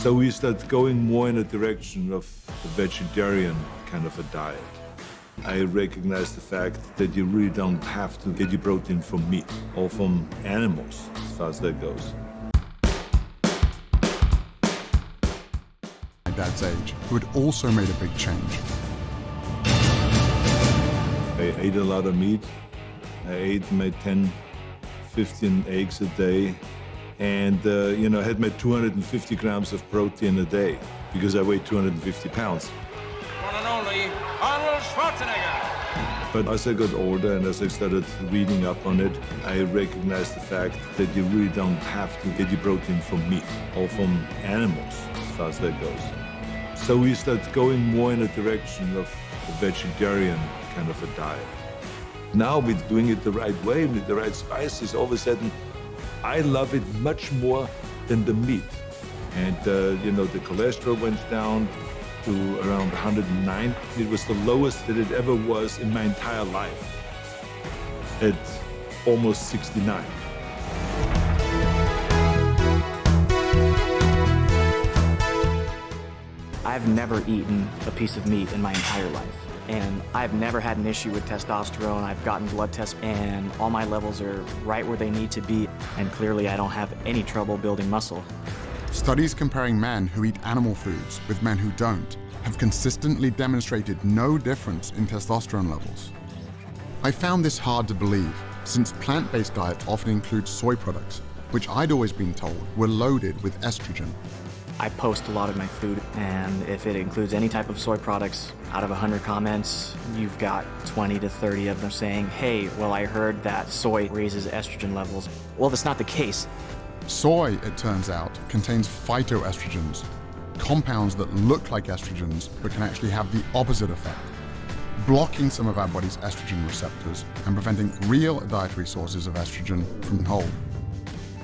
So we start going more in a direction of a vegetarian kind of a diet. I recognize the fact that you really don't have to get your protein from meat or from animals, as far as that goes. My dad's age, who had also made a big change. I ate a lot of meat. I ate my 10, 15 eggs a day. And, I had my 250 grams of protein a day because I weighed 250 pounds. One and only Arnold Schwarzenegger. But as I got older and as I started reading up on it, I recognized the fact that you really don't have to get your protein from meat or from animals, as far as that goes. So we start going more in a direction of a vegetarian kind of a diet. Now we're doing it the right way, with the right spices, all of a sudden, I love it much more than the meat. And, the cholesterol went down to around 109. It was the lowest that it ever was in my entire life, at almost 69. I've never eaten a piece of meat in my entire life. And I've never had an issue with testosterone. I've gotten blood tests and all my levels are right where they need to be. And clearly I don't have any trouble building muscle. Studies comparing men who eat animal foods with men who don't have consistently demonstrated no difference in testosterone levels. I found this hard to believe, since plant-based diet often includes soy products, which I'd always been told were loaded with estrogen. I post a lot of my food, and if it includes any type of soy products, out of 100 comments, you've got 20 to 30 of them saying, hey, well, I heard that soy raises estrogen levels. Well, that's not the case. Soy, it turns out, contains phytoestrogens, compounds that look like estrogens but can actually have the opposite effect, blocking some of our body's estrogen receptors and preventing real dietary sources of estrogen from whole.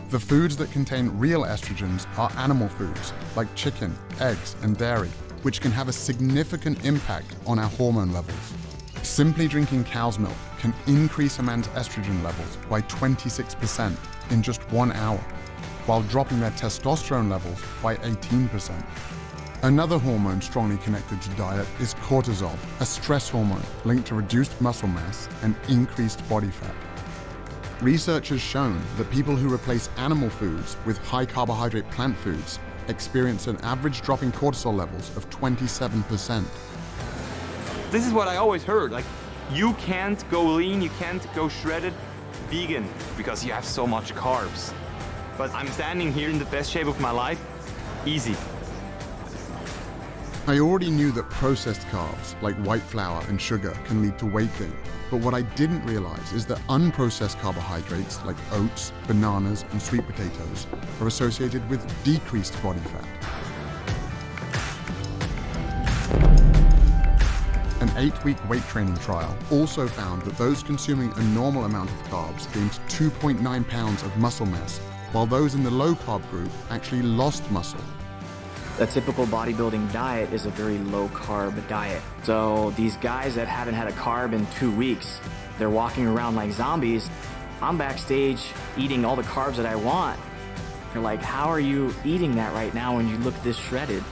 The foods that contain real estrogens are animal foods, like chicken, eggs, and dairy, which can have a significant impact on our hormone levels. Simply drinking cow's milk can increase a man's estrogen levels by 26% in just 1 hour, while dropping their testosterone levels by 18%. Another hormone strongly connected to diet is cortisol, a stress hormone linked to reduced muscle mass and increased body fat. Research has shown that people who replace animal foods with high-carbohydrate plant foods experience an average drop in cortisol levels of 27%. This is what I always heard, like, you can't go lean, you can't go shredded vegan because you have so much carbs. But I'm standing here in the best shape of my life, easy. I already knew that processed carbs, like white flour and sugar, can lead to weight gain. But what I didn't realize is that unprocessed carbohydrates, like oats, bananas, and sweet potatoes, are associated with decreased body fat. An 8-week weight training trial also found that those consuming a normal amount of carbs gained 2.9 pounds of muscle mass, while those in the low-carb group actually lost muscle. A typical bodybuilding diet is a very low-carb diet. So these guys that haven't had a carb in 2 weeks, they're walking around like zombies. I'm backstage eating all the carbs that I want. They're like, how are you eating that right now when you look this shredded?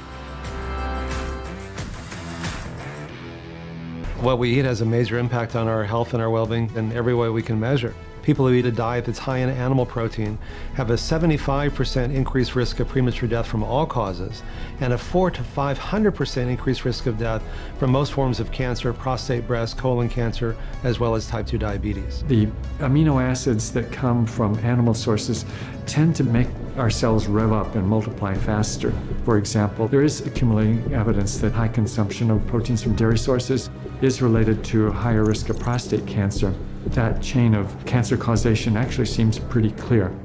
What we eat has a major impact on our health and our well-being in every way we can measure. People who eat a diet that's high in animal protein have a 75% increased risk of premature death from all causes and a 400 to 500% increased risk of death from most forms of cancer, prostate, breast, colon cancer, as well as type 2 diabetes. The amino acids that come from animal sources tend to make our cells rev up and multiply faster. For example, there is accumulating evidence that high consumption of proteins from dairy sources is related to a higher risk of prostate cancer. That chain of cancer causation actually seems pretty clear.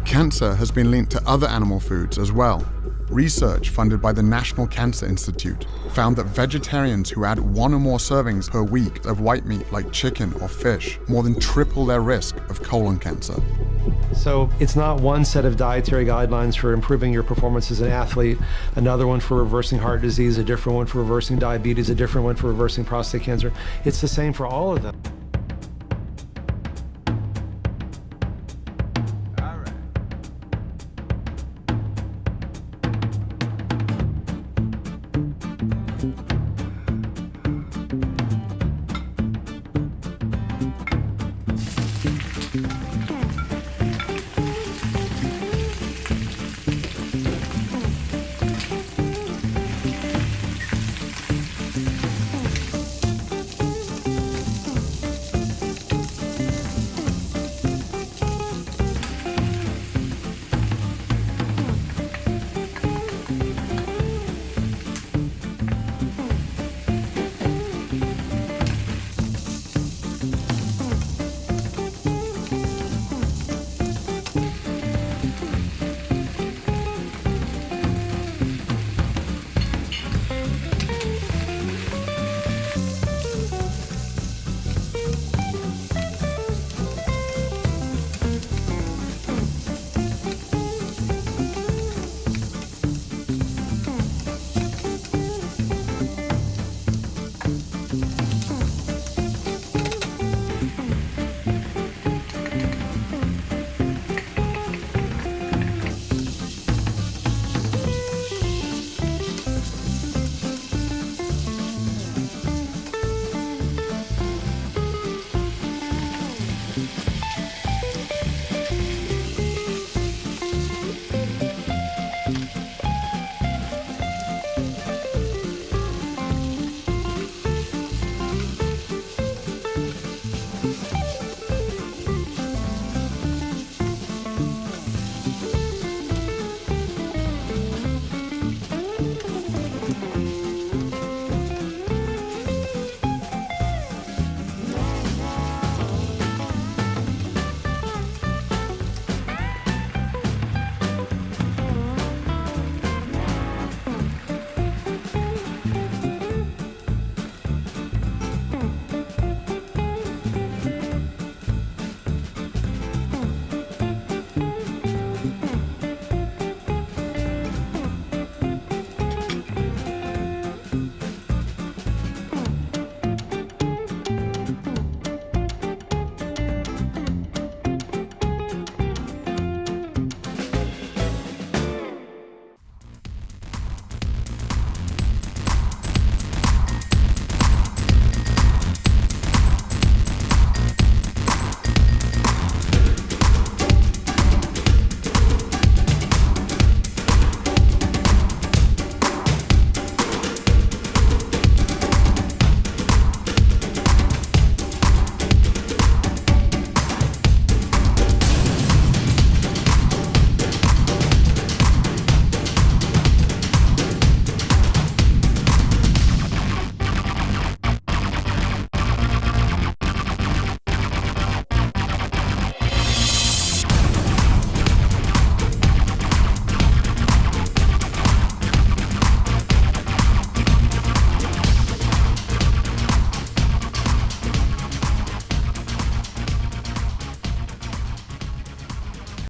Cancer has been linked to other animal foods as well. Research funded by the National Cancer Institute found that vegetarians who add 1 or more servings per week of white meat like chicken or fish more than triple their risk of colon cancer. So it's not one set of dietary guidelines for improving your performance as an athlete, another one for reversing heart disease, a different one for reversing diabetes, a different one for reversing prostate cancer. It's the same for all of them.